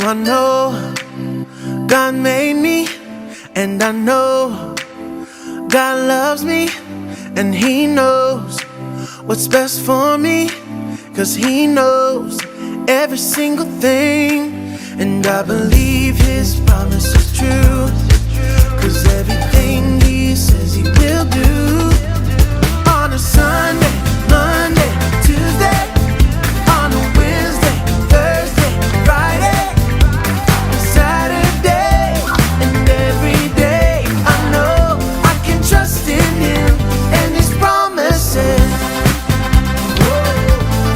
I know God made me, and I know God loves me, and He knows what's best for me, 'cause He knows every single thing. And I believe His promise is true, 'cause everything He says He will do. On a Sunday, Monday, Tuesday, on a Wednesday, Thursday, Friday, Saturday, and every day I know I can trust in Him and His promises.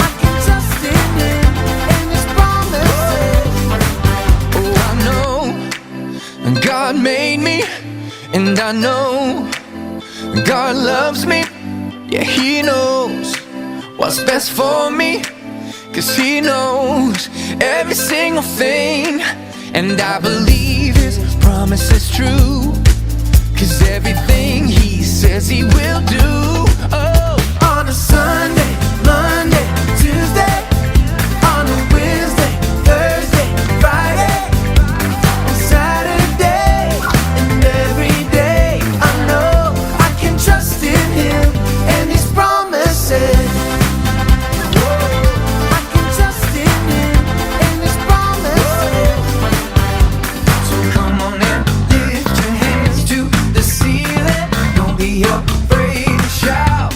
I can trust in Him and His promises. Oh, I know God made me, and I know God loves me. Yeah, He knows what's best for me, 'cause He knows every single thing. And I believe His promise is true, 'cause everything He says He will do. Oh, On a Sunday, Monday, Tuesday, on a Wednesday, Thursday, Friday, and Saturday, and every day I know I can trust in Him and His promises. I can trust in Him and His promises. so come on and lift your hands to the ceiling. Don't be afraid to shout.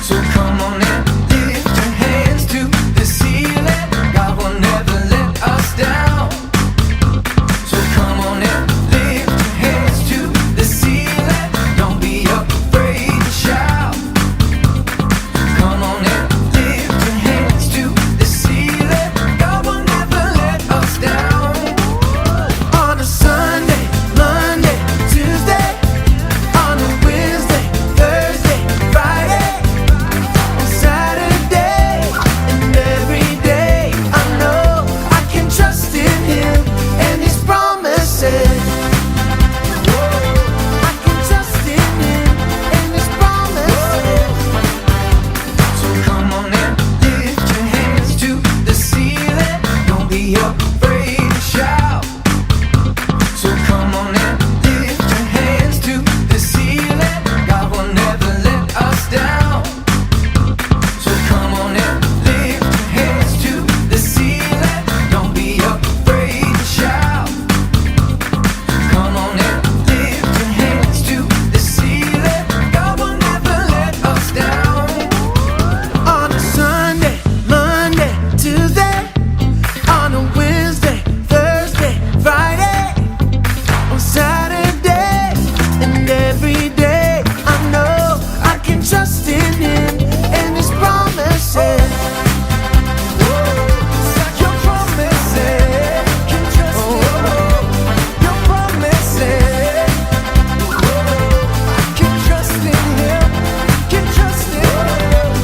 So come on and lift your hands to the ceiling. God will never let us down. So come on and lift your hands to the ceiling. Don't be afraid to shout. Come on and lift your hands to the ceiling. God will never let us down. On a Sunday, Monday, Tuesday, on a Wednesday, Thursday, Friday, and Saturday, and every day I know I can trust in Him and His promises. I can trust in Him and His promises. So come on and lift your hands to the ceiling. Don't be afraid to shout. So come on and lift your hands to the ceiling. God will never let us down. So come on and lift your hands to the ceiling. Don't be afraid to shout. Come on and lift your hands to the ceiling. God will never let us down. On a Sunday, Monday, Tuesday, on a Wednesday, Thursday, Friday, on Saturday, and every day I know I can trust in Him and His promises. Your promises, can trust in your promises. I can trust in Him, can trust in Him.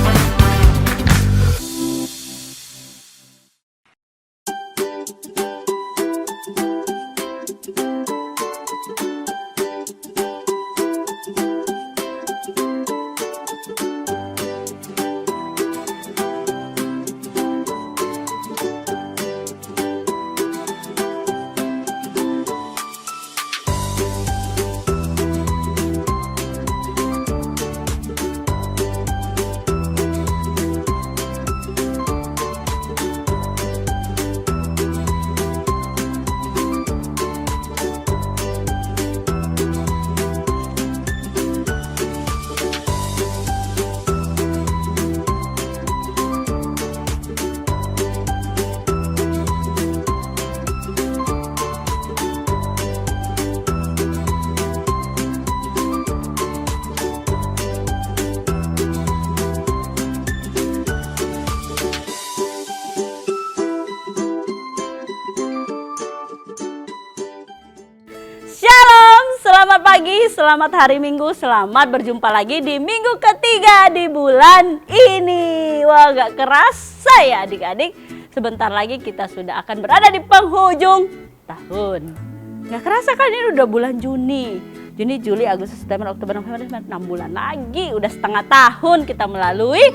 Shalom, selamat pagi, selamat hari Minggu, selamat berjumpa lagi di minggu ketiga di bulan ini. Wah, gak kerasa ya adik-adik, sebentar lagi kita sudah akan berada di penghujung tahun. Gak kerasa kan ini udah bulan Juni. Juni, Juli, Agustus, September, Oktober, November, Desember, 6 bulan lagi. Udah setengah tahun kita melalui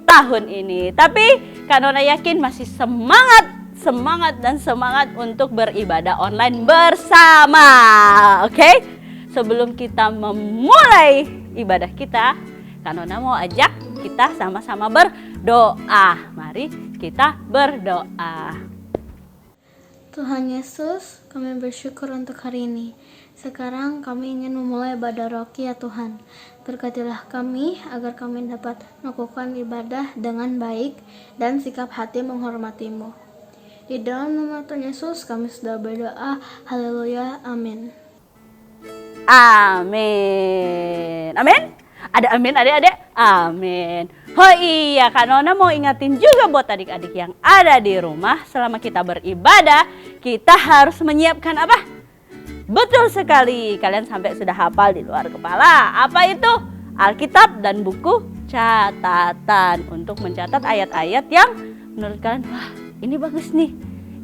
tahun ini. Tapi Kak Nona yakin masih semangat semangat dan semangat untuk beribadah online bersama. Oke? Sebelum kita memulai ibadah kita, Kak Nona mau ajak kita sama-sama berdoa. Mari kita berdoa. Tuhan Yesus, kami bersyukur untuk hari ini. Sekarang kami ingin memulai ibadah rohani ya Tuhan. Berkatilah kami agar kami dapat melakukan ibadah dengan baik dan sikap hati menghormati-Mu. Di dalam nama Tuhan Yesus kami sudah berdoa. Haleluya. Amin. Amin. Amin. Ada amin adik-adik? Amin. Oh iya, Kak Nona mau ingatin juga buat adik-adik yang ada di rumah, selama kita beribadah, kita harus menyiapkan apa? Betul sekali, kalian sampai sudah hafal di luar kepala. Apa itu? Alkitab dan buku catatan untuk mencatat ayat-ayat yang menurut kalian, wah ini bagus nih,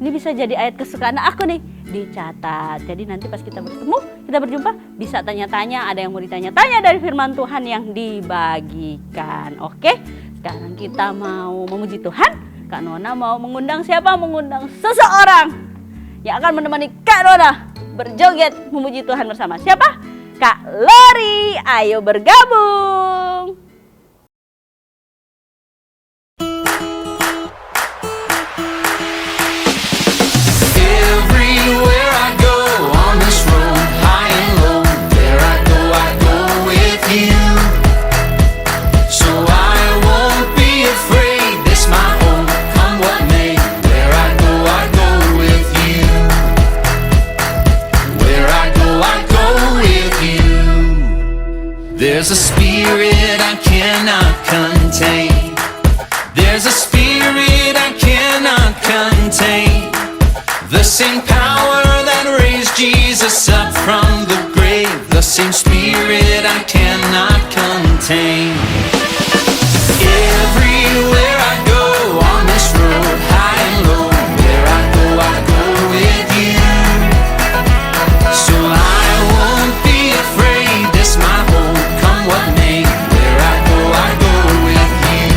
ini bisa jadi ayat kesukaan aku nih, dicatat. Jadi nanti pas kita bertemu, kita berjumpa, bisa tanya-tanya, ada yang mau ditanya-tanya dari firman Tuhan yang dibagikan. Oke, sekarang kita mau memuji Tuhan. Kak Nona mau mengundang siapa? Mengundang seseorang yang akan menemani Kak Nona berjoget memuji Tuhan bersama. Siapa? Kak Lori, ayo bergabung. Everywhere I go on this road, high and low, where I go with you. So I won't be afraid, this my home, come what may. Where I go with you. Where I go with you. There's a spirit I cannot contain. There's a spirit I cannot contain. The same power that raised Jesus up from the grave, the same spirit I cannot contain. Everywhere I go on this road, high and low, where I go with you. So I won't be afraid, this my home, come what may. Where I go with you.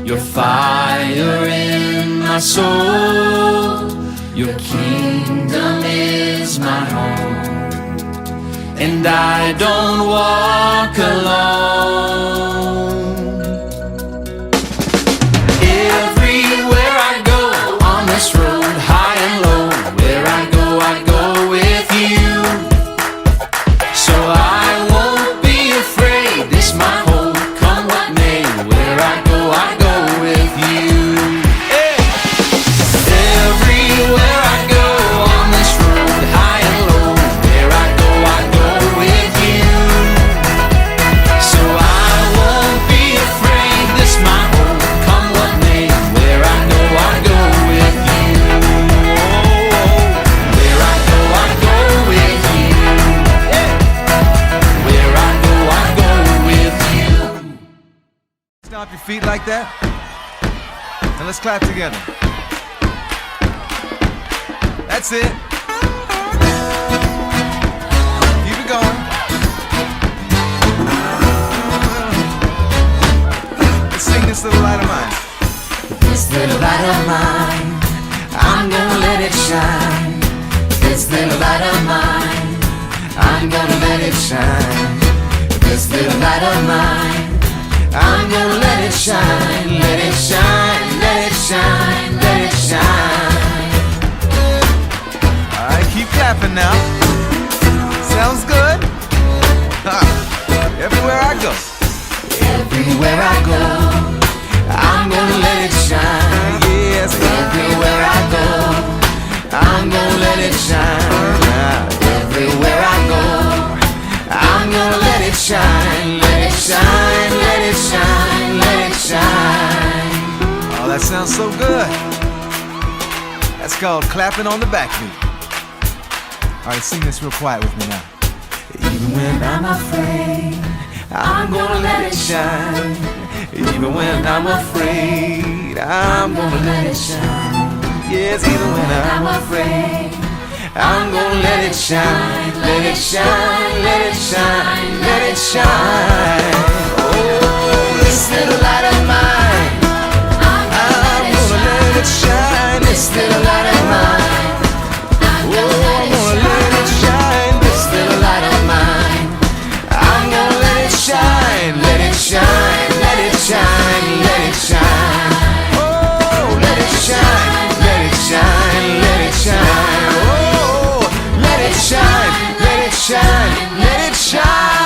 Your fire in my soul, your kingdom is my home, and I don't walk alone. Everywhere I go on this road, high and low, where I go with you. So I won't be afraid, this my home, come what may. Where I go with you. Everywhere I go on this road, high and low, where I go with you. So I won't be afraid, this my home, come what may. Where I go with you. Where I go with you. Where I go with you. Stomp your feet like that, and let's clap together. That's it. Keep it going. Let's sing this little light of mine. This little light of mine, I'm gonna let it shine. This little light of mine, I'm gonna let it shine. This little light of mine, I'm gonna let it shine. Let it shine, let it shine, let it shine. All right, keep clapping now. Sounds good. Everywhere I go. Everywhere I go, I'm gonna let it shine. Yes, Everywhere I go, I'm gonna let it shine. Everywhere I go, I'm gonna let it shine. Let it shine, let it shine, let it shine. Oh, that sounds so good. That's called clapping on the backbeat. All right, sing this real quiet with me now. Even when I'm afraid, I'm gonna let it shine. Even when I'm afraid, I'm gonna let it shine. Yes, even when I'm afraid, I'm gonna let it shine. Let it shine, let it shine, let it shine. Oh, this little light of mine, I'm gonna let it shine. This little light of mine, I'm gonna let it shine. This little light of mine, I'm gonna let it shine. Let it shine, let it shine, let it shine. Oh, let it shine, let it shine, let it shine. Oh, let it shine, let it shine, let it shine.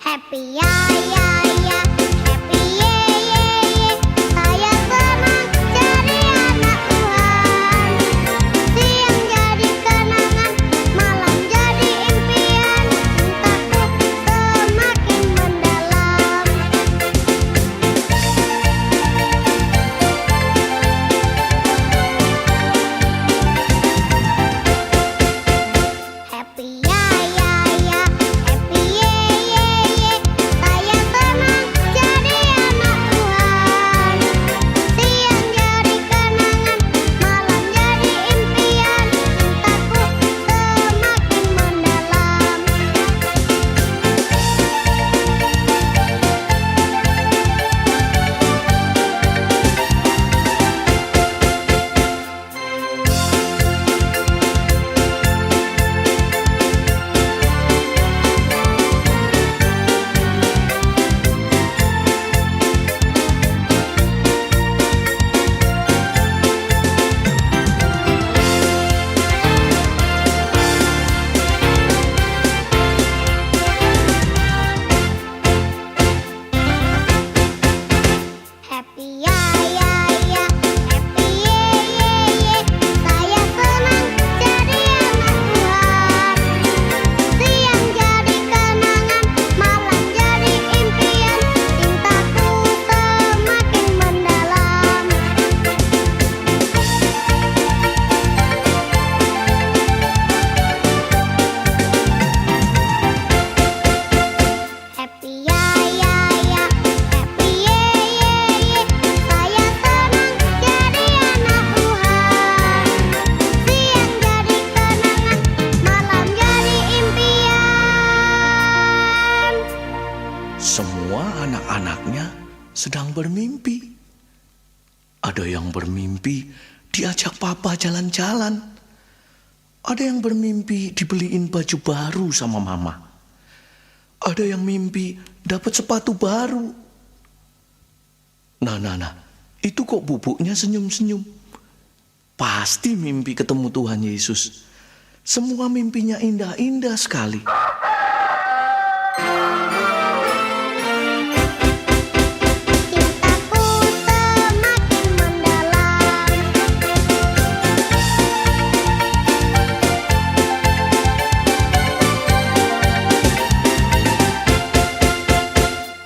Happy ya ya ya, happy ye ye ye. Saya senang jadi anak Tuhan. Siang jadi kenangan, malam jadi impian. Cintaku semakin mendalam. Happy ya ya ya, happy ye ye ye. Saya senang jadi anak Tuhan. Siang jadi kenangan, malam jadi impian. Cintaku semakin mendalam. Happy ya ya ya, happy ye ye ye. Saya senang jadi anak Tuhan. Siang jadi kenangan, malam jadi impian. Cintaku semakin mendalam. Happy ya ya ya, happy ye ye ye. Saya senang jadi anak Tuhan. Siang jadi kenangan, malam jadi impian. Semua anak-anaknya sedang bermimpi. Ada yang bermimpi diajak papa jalan-jalan. Ada yang bermimpi dibeliin baju baru sama mama. Ada yang mimpi dapat sepatu baru. Nah, itu kok bubuknya senyum-senyum. Pasti mimpi ketemu Tuhan Yesus. Semua mimpinya indah-indah sekali. Cintaku semakin mendalam.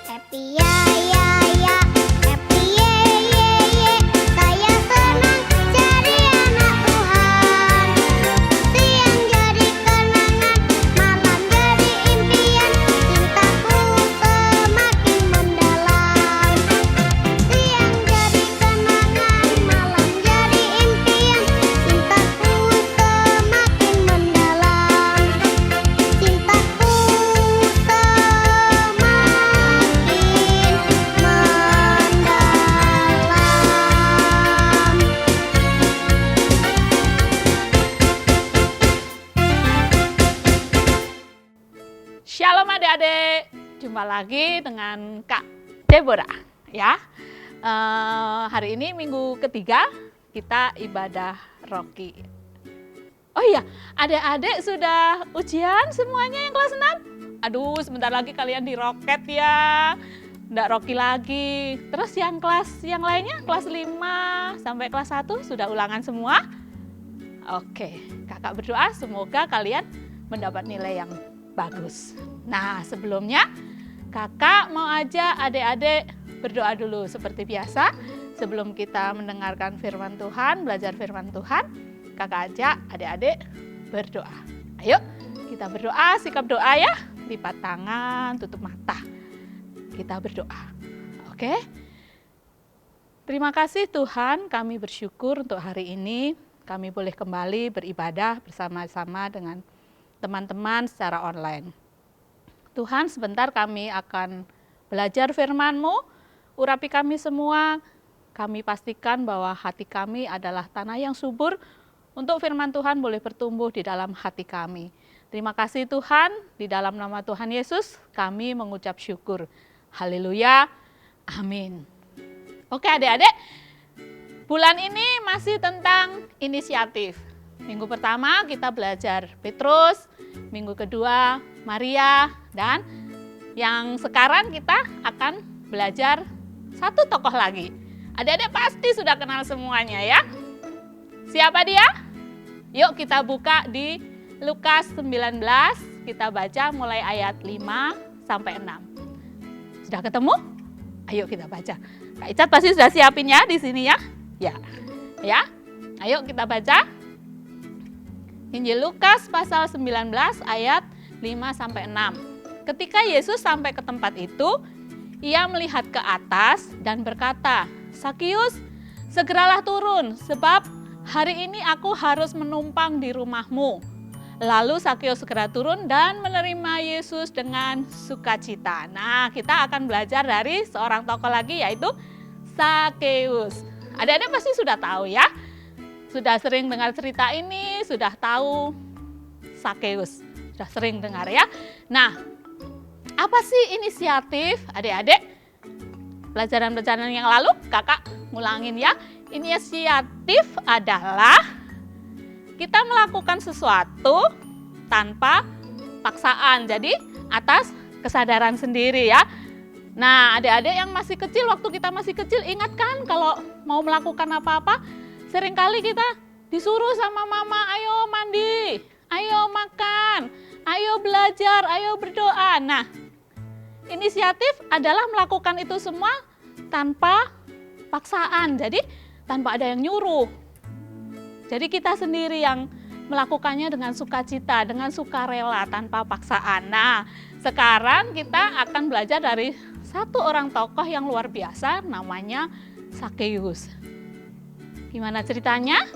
Happy ya ya ya, happy ye ye ye. Saya senang jadi anak Tuhan. Siang jadi kenangan, malam jadi impian. Cintaku semakin mendalam. Siang jadi kenangan, malam jadi impian. Cintaku semakin mendalam. Cintaku semakin mendalam. Shalom adik-adik, jumpa lagi dengan Kak Deborah ya. Hari ini minggu ketiga kita ibadah Rocky. Oh iya, adik-adik sudah ujian semuanya yang kelas 6? Aduh, sebentar lagi kalian di roket ya. Nggak Rocky lagi. Terus yang lainnya kelas 5 sampai kelas 1 sudah ulangan semua? Oke, kakak berdoa semoga kalian mendapat nilai yang bagus. Nah, sebelumnya kakak mau ajak adik-adik berdoa dulu seperti biasa. Sebelum kita mendengarkan firman Tuhan, belajar firman Tuhan, kakak ajak adik-adik berdoa. Ayo kita berdoa, sikap doa ya. Lipat tangan, tutup mata. Kita berdoa. Oke? Terima kasih Tuhan, kami bersyukur untuk hari ini. Kami boleh kembali beribadah bersama-sama dengan teman-teman secara online. Tuhan, sebentar kami akan belajar firman-Mu. Urapi kami semua. Kami pastikan bahwa hati kami adalah tanah yang subur untuk firman Tuhan boleh bertumbuh di dalam hati kami. Terima kasih Tuhan, di dalam nama Tuhan Yesus kami mengucap syukur. Haleluya, amin. Oke adik-adik, bulan ini masih tentang inisiatif. Minggu pertama kita belajar Petrus, minggu kedua Maria, dan yang sekarang kita akan belajar satu tokoh lagi. Adik-adik pasti sudah kenal semuanya ya. Siapa dia? Yuk kita buka di Lukas 19, kita baca mulai ayat 5 sampai 6. Sudah ketemu? Ayo kita baca. Kak Icat pasti sudah siapin ya di sini ya? Ya. Ya. Ayo kita baca. Injil Lukas pasal 19 ayat 5 sampai 6. Ketika Yesus sampai ke tempat itu, ia melihat ke atas dan berkata, "Sakius, segeralah turun, sebab hari ini aku harus menumpang di rumahmu." Lalu Sakius segera turun dan menerima Yesus dengan sukacita. Nah, kita akan belajar dari seorang tokoh lagi yaitu Sakeus. Adik-adik pasti sudah tahu ya. Sudah sering dengar cerita ini, sudah tahu Sakeus. Sudah sering dengar ya. Nah, apa sih inisiatif adik-adik? Pelajaran-pelajaran yang lalu kakak ngulangin ya. Inisiatif adalah kita melakukan sesuatu tanpa paksaan. Jadi atas kesadaran sendiri ya. Nah adik-adik yang masih kecil, waktu kita masih kecil ingat kan kalau mau melakukan apa-apa seringkali kita disuruh sama mama, ayo mandi, ayo makan, ayo belajar, ayo berdoa. Nah inisiatif adalah melakukan itu semua tanpa paksaan. Jadi tanpa ada yang nyuruh. Jadi kita sendiri yang melakukannya dengan sukacita, dengan sukarela, tanpa paksaan. Nah, sekarang kita akan belajar dari satu orang tokoh yang luar biasa, namanya Sakeus. Gimana ceritanya?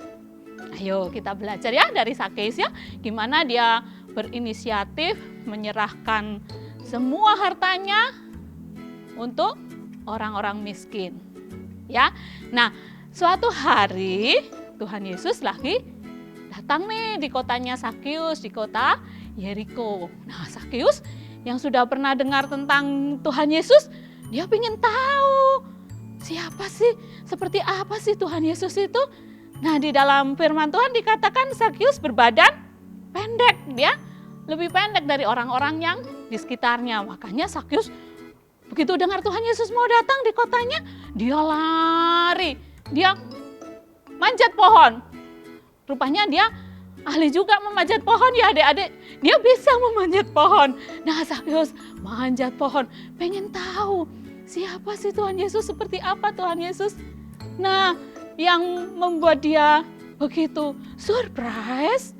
Ayo kita belajar ya dari Sakeus ya. Gimana dia berinisiatif menyerahkan semua hartanya untuk orang-orang miskin. Ya, nah suatu hari Tuhan Yesus lagi datang nih di kotanya Sakeus, di kota Yeriko. Nah Sakeus yang sudah pernah dengar tentang Tuhan Yesus, dia ingin tahu siapa sih, seperti apa sih Tuhan Yesus itu. Nah di dalam firman Tuhan dikatakan Sakeus berbadan pendek, dia lebih pendek dari orang-orang yang di sekitarnya. Makanya Sakeus begitu dengar Tuhan Yesus mau datang di kotanya, dia lari, dia manjat pohon. Rupanya dia ahli juga memanjat pohon ya adik-adik. Dia bisa memanjat pohon. Nah Sakeus manjat pohon, pengen tahu siapa sih Tuhan Yesus, seperti apa Tuhan Yesus. Nah yang membuat dia begitu surprise,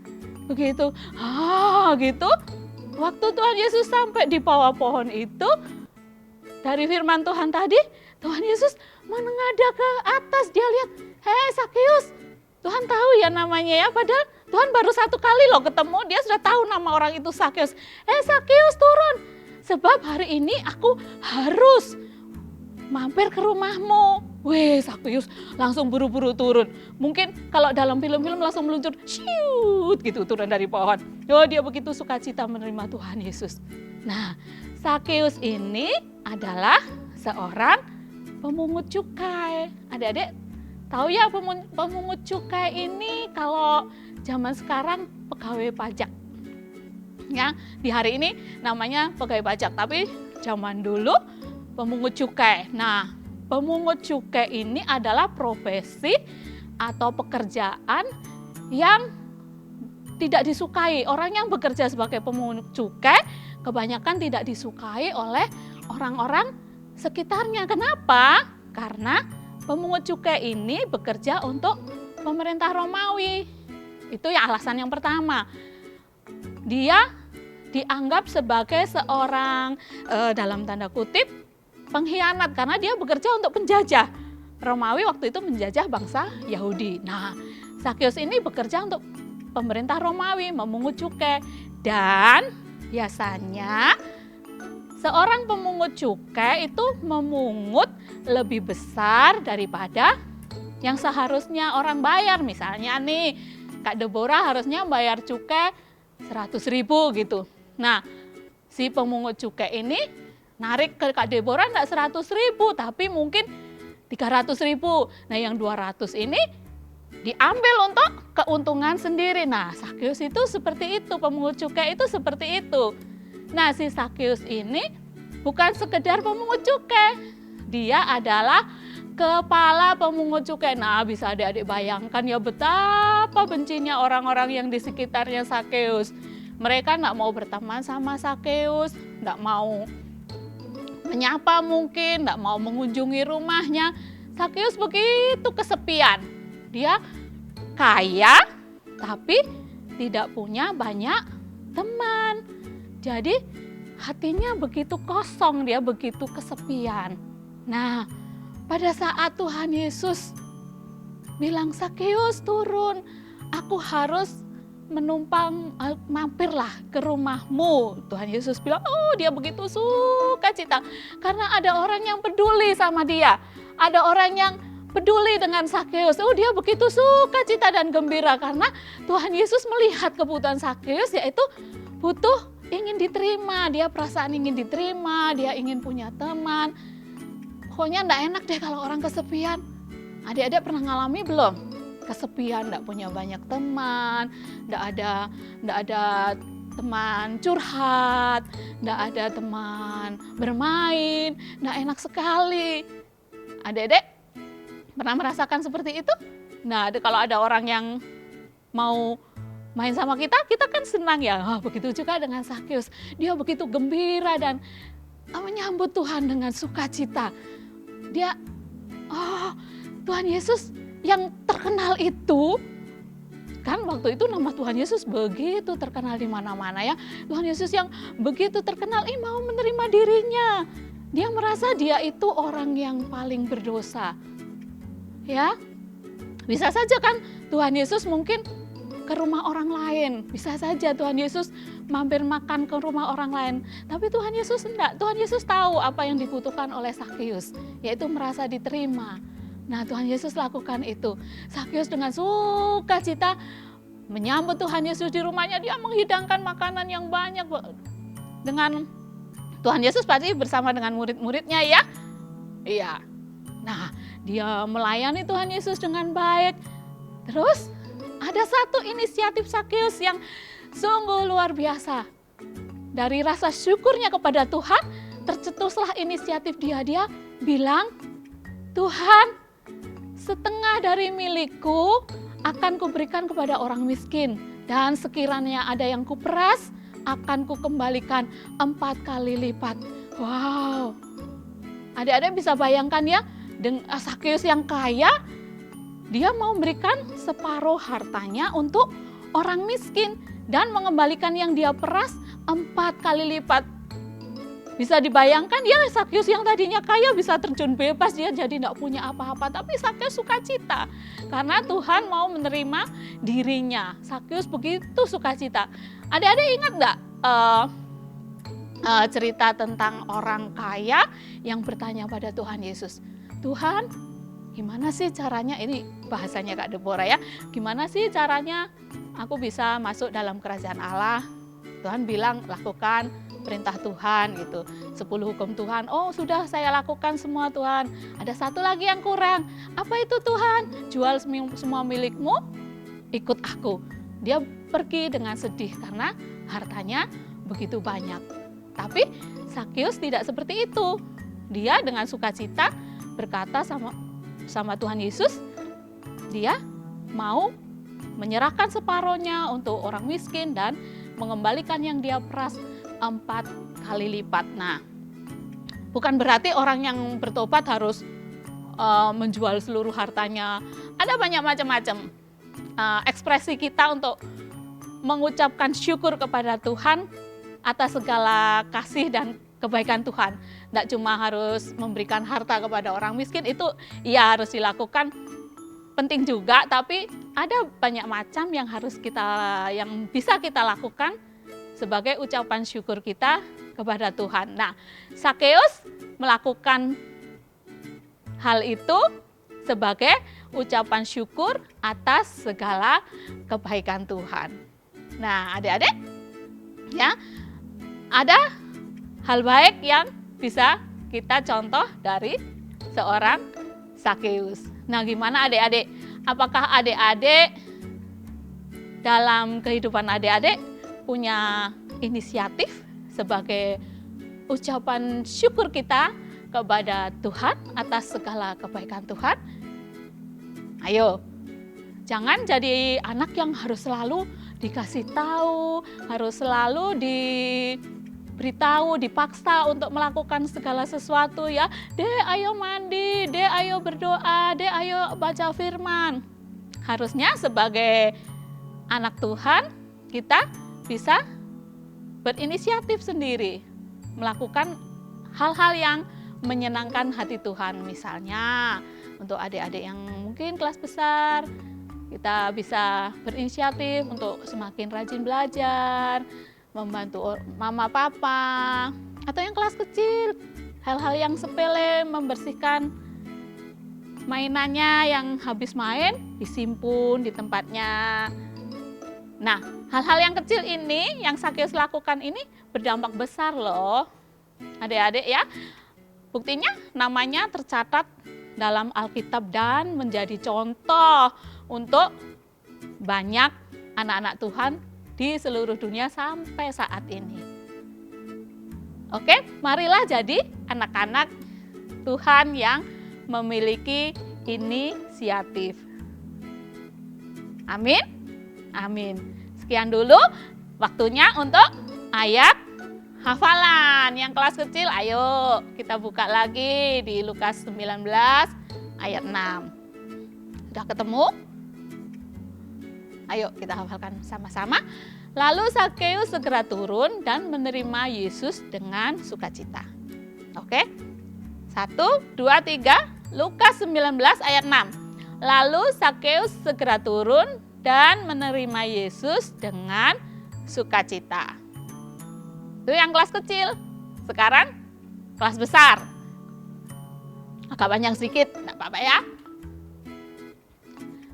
begitu gitu. Waktu Tuhan Yesus sampai di bawah pohon itu, dari firman Tuhan tadi, Tuhan Yesus menengadah ke atas. Dia lihat, hei Sakeus, Tuhan tahu ya namanya ya, padahal Tuhan baru satu kali loh ketemu, dia sudah tahu nama orang itu Sakeus. Hei Sakeus turun, sebab hari ini aku harus mampir ke rumahmu. Weh Sakeus langsung buru-buru turun. Mungkin kalau dalam film-film langsung meluncur, shiut gitu turun dari pohon. Oh dia begitu sukacita menerima Tuhan Yesus. Nah Sakeus ini adalah seorang pemungut cukai. Adik-adik tahu ya pemungut cukai ini kalau zaman sekarang pegawai pajak. Ya, di hari ini namanya pegawai pajak, tapi zaman dulu pemungut cukai. Nah, pemungut cukai ini adalah profesi atau pekerjaan yang tidak disukai. Orang yang bekerja sebagai pemungut cukai kebanyakan tidak disukai oleh orang-orang sekitarnya. Kenapa? Karena pemungut cukai ini bekerja untuk pemerintah Romawi. Itu ya alasan yang pertama. Dia dianggap sebagai seorang dalam tanda kutip pengkhianat karena dia bekerja untuk penjajah. Romawi waktu itu menjajah bangsa Yahudi. Nah, Sakeus ini bekerja untuk pemerintah Romawi, memungut cukai. Dan biasanya seorang pemungut cukai itu memungut lebih besar daripada yang seharusnya orang bayar. Misalnya nih, Kak Deborah harusnya bayar cukai 100.000 gitu. Nah, si pemungut cukai ini narik ke Kak Deborah enggak 100.000, tapi mungkin 300.000. Nah, yang 200 ini diambil untuk keuntungan sendiri. Nah, Sakeus itu seperti itu, pemungut cukai itu seperti itu. Nah, si Sakeus ini bukan sekedar pemungut cukai, dia adalah kepala pemungut cukai. Nah, bisa adik-adik bayangkan ya betapa bencinya orang-orang yang di sekitarnya Sakeus. Mereka nggak mau berteman sama Sakeus, nggak mau menyapa mungkin, nggak mau mengunjungi rumahnya. Sakeus begitu kesepian. Dia kaya, tapi tidak punya banyak teman. Jadi hatinya begitu kosong, dia begitu kesepian. Nah, pada saat Tuhan Yesus bilang, Sakeus turun, aku harus menumpang, mampirlah ke rumahmu. Tuhan Yesus bilang, oh dia begitu sukacita. Karena ada orang yang peduli sama dia. Ada orang yang peduli dengan Sakeus. Oh dia begitu sukacita dan gembira. Karena Tuhan Yesus melihat kebutuhan Sakeus, yaitu butuh ingin diterima. Dia perasaan ingin diterima, dia ingin punya teman. Pokoknya enggak enak deh kalau orang kesepian. Adik-adik pernah ngalami belum? Kesepian, enggak punya banyak teman, enggak ada teman curhat, enggak ada teman bermain, enggak enak sekali. Adik-adik pernah merasakan seperti itu? Nah, kalau ada orang yang mau main sama kita, kita kan senang ya. Begitu juga dengan Sakeus. Dia begitu gembira dan menyambut Tuhan dengan sukacita. Dia, Tuhan Yesus yang terkenal itu, kan waktu itu nama Tuhan Yesus begitu terkenal di mana-mana ya. Tuhan Yesus yang begitu terkenal, mau menerima dirinya. Dia merasa dia itu orang yang paling berdosa. Ya, bisa saja kan Tuhan Yesus mungkin ke rumah orang lain. Bisa saja Tuhan Yesus mampir makan ke rumah orang lain. Tapi Tuhan Yesus enggak. Tuhan Yesus tahu apa yang dibutuhkan oleh Sakeus, yaitu merasa diterima. Nah, Tuhan Yesus lakukan itu. Sakeus dengan sukacita menyambut Tuhan Yesus di rumahnya. Dia menghidangkan makanan yang banyak. Dengan Tuhan Yesus pasti bersama dengan murid-muridnya ya. Iya. Nah, dia melayani Tuhan Yesus dengan baik. Terus ada satu inisiatif Sakeus yang sungguh luar biasa. Dari rasa syukurnya kepada Tuhan, tercetuslah inisiatif dia. Dia bilang, Tuhan, setengah dari milikku akan kuberikan kepada orang miskin. Dan sekiranya ada yang kuperas, akan kukembalikan 4 kali lipat. Wow. Adik-adik bisa bayangkan ya, Sakeus yang kaya, dia mau memberikan separuh hartanya untuk orang miskin. Dan mengembalikan yang dia peras 4 kali lipat. Bisa dibayangkan ya, Sakeus yang tadinya kaya bisa terjun bebas, dia jadi tidak punya apa-apa. Tapi Sakeus sukacita karena Tuhan mau menerima dirinya. Sakeus begitu sukacita. Adik-adik ingat enggak cerita tentang orang kaya yang bertanya pada Tuhan Yesus, Tuhan, gimana sih caranya, ini bahasanya Kak Deborah ya, gimana sih caranya aku bisa masuk dalam kerajaan Allah? Tuhan bilang, lakukan perintah Tuhan gitu, 10 hukum Tuhan. Oh sudah saya lakukan semua Tuhan. Ada satu lagi yang kurang. Apa itu Tuhan? Jual semua milikmu, ikut aku. Dia pergi dengan sedih karena hartanya begitu banyak. Tapi Sakeus tidak seperti itu. dia dengan sukacita berkata sama Tuhan Yesus, dia mau menyerahkan separohnya untuk orang miskin dan mengembalikan yang dia peras 4 kali lipat. Nah, bukan berarti orang yang bertobat harus menjual seluruh hartanya. Ada banyak macam-macam ekspresi kita untuk mengucapkan syukur kepada Tuhan atas segala kasih dan kebaikan Tuhan. Tidak cuma harus memberikan harta kepada orang miskin, itu ya harus dilakukan, penting juga, tapi ada banyak macam yang bisa kita lakukan sebagai ucapan syukur kita kepada Tuhan. Nah, Sakeus melakukan hal itu sebagai ucapan syukur atas segala kebaikan Tuhan. Nah, adik-adik, ya, ada hal baik yang bisa kita contoh dari seorang Sakeus. Nah, gimana adik-adik? Apakah adik-adik dalam kehidupan adik-adik punya inisiatif sebagai ucapan syukur kita kepada Tuhan atas segala kebaikan Tuhan? Ayo, jangan jadi anak yang harus selalu dikasih tahu, harus selalu diberitahu, dipaksa untuk melakukan segala sesuatu ya. Dek, ayo mandi, dek, ayo berdoa, dek, ayo baca firman. Harusnya sebagai anak Tuhan, kita bisa berinisiatif sendiri, melakukan hal-hal yang menyenangkan hati Tuhan. Misalnya untuk adik-adik yang mungkin kelas besar, kita bisa berinisiatif untuk semakin rajin belajar, membantu mama papa, atau yang kelas kecil, hal-hal yang sepele, membersihkan mainannya yang habis main, disimpun di tempatnya. Nah, hal-hal yang kecil ini, yang Sakeus lakukan ini berdampak besar loh, adik-adik ya. Buktinya namanya tercatat dalam Alkitab dan menjadi contoh untuk banyak anak-anak Tuhan di seluruh dunia sampai saat ini. Oke, marilah jadi anak-anak Tuhan yang memiliki inisiatif. Amin. Amin. Sekian dulu waktunya untuk ayat hafalan. Yang kelas kecil, ayo kita buka lagi di Lukas 19 ayat 6. Sudah ketemu? Ayo kita hafalkan sama-sama. Lalu Sakeus segera turun dan menerima Yesus dengan sukacita. Oke? 1, 2, 3. Lukas 19 ayat 6. Lalu Sakeus segera turun dan menerima Yesus dengan sukacita. Itu yang kelas kecil. Sekarang kelas besar. Agak banyak sedikit, enggak apa-apa ya.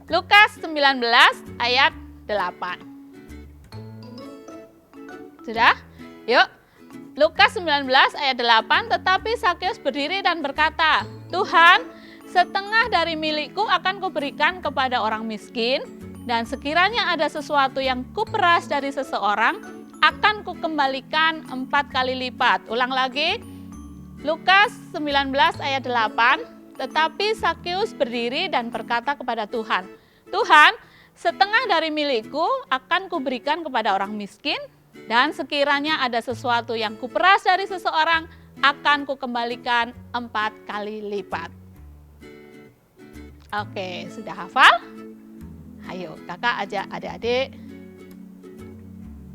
Lukas 19 ayat 8. Sudah? Yuk. Lukas 19 ayat 8, tetapi Sakeus berdiri dan berkata, Tuhan, setengah dari milikku akan kuberikan kepada orang miskin, dan sekiranya ada sesuatu yang kuperas dari seseorang, akan kukembalikan 4 kali lipat. Ulang lagi, Lukas 19 ayat 8, tetapi Sakeus berdiri dan berkata kepada Tuhan, Tuhan, setengah dari milikku akan kuberikan kepada orang miskin, dan sekiranya ada sesuatu yang kuperas dari seseorang, akan kukembalikan 4 kali lipat. Oke, sudah hafal? Ayo, kakak ajak adik-adik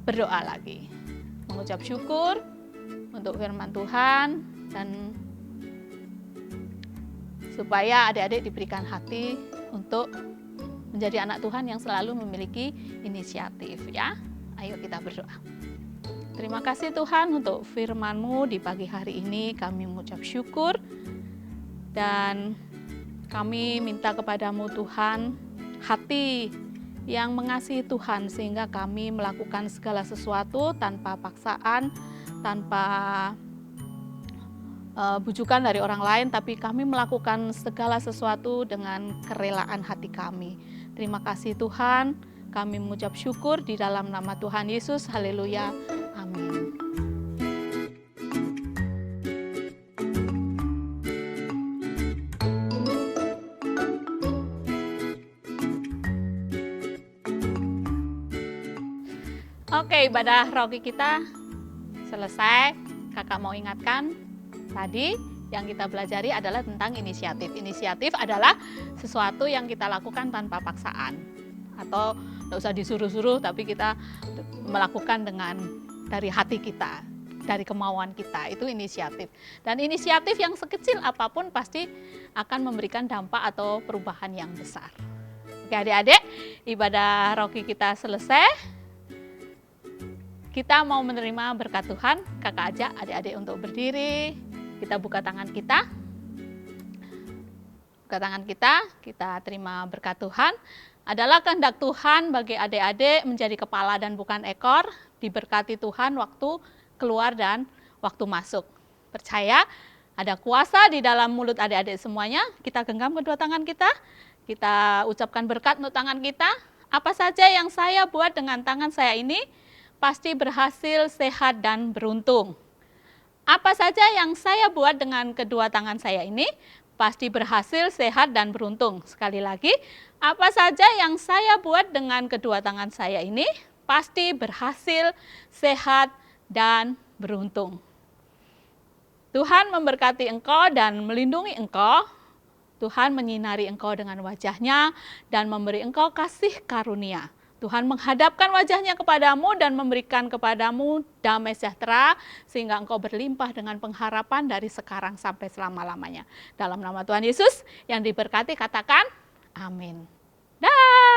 berdoa lagi. Mengucap syukur untuk firman Tuhan, dan supaya adik-adik diberikan hati untuk menjadi anak Tuhan yang selalu memiliki inisiatif ya. Ayo kita berdoa. Terima kasih Tuhan untuk firman-Mu di pagi hari ini. Kami mengucap syukur dan kami minta kepadamu Tuhan hati yang mengasihi Tuhan, sehingga kami melakukan segala sesuatu tanpa paksaan, tanpa bujukan dari orang lain, tapi kami melakukan segala sesuatu dengan kerelaan hati kami. Terima kasih Tuhan, kami mengucap syukur di dalam nama Tuhan Yesus. Haleluya. Amin. Oke, ibadah rogi kita selesai. Kakak mau ingatkan tadi yang kita pelajari adalah tentang inisiatif. Inisiatif adalah sesuatu yang kita lakukan tanpa paksaan. Atau tidak usah disuruh-suruh, tapi kita melakukan dari hati kita, dari kemauan kita. Itu inisiatif. Dan inisiatif yang sekecil apapun pasti akan memberikan dampak atau perubahan yang besar. Oke adik-adik, ibadah rogi kita selesai. Kita mau menerima berkat Tuhan. Kakak ajak adik-adik untuk berdiri. Kita buka tangan kita. Buka tangan kita terima berkat Tuhan. Adalah kehendak Tuhan bagi adik-adik menjadi kepala dan bukan ekor. Diberkati Tuhan waktu keluar dan waktu masuk. Percaya ada kuasa di dalam mulut adik-adik semuanya. Kita genggam kedua tangan kita. Kita ucapkan berkat untuk tangan kita. Apa saja yang saya buat dengan tangan saya ini pasti berhasil, sehat, dan beruntung. Apa saja yang saya buat dengan kedua tangan saya ini pasti berhasil, sehat, dan beruntung. Sekali lagi, apa saja yang saya buat dengan kedua tangan saya ini pasti berhasil, sehat, dan beruntung. Tuhan memberkati engkau dan melindungi engkau. Tuhan menyinari engkau dengan wajah-Nya dan memberi engkau kasih karunia. Tuhan menghadapkan wajah-Nya kepadamu dan memberikan kepadamu damai sejahtera sehingga engkau berlimpah dengan pengharapan dari sekarang sampai selama-lamanya. Dalam nama Tuhan Yesus yang diberkati katakan amin. Dah.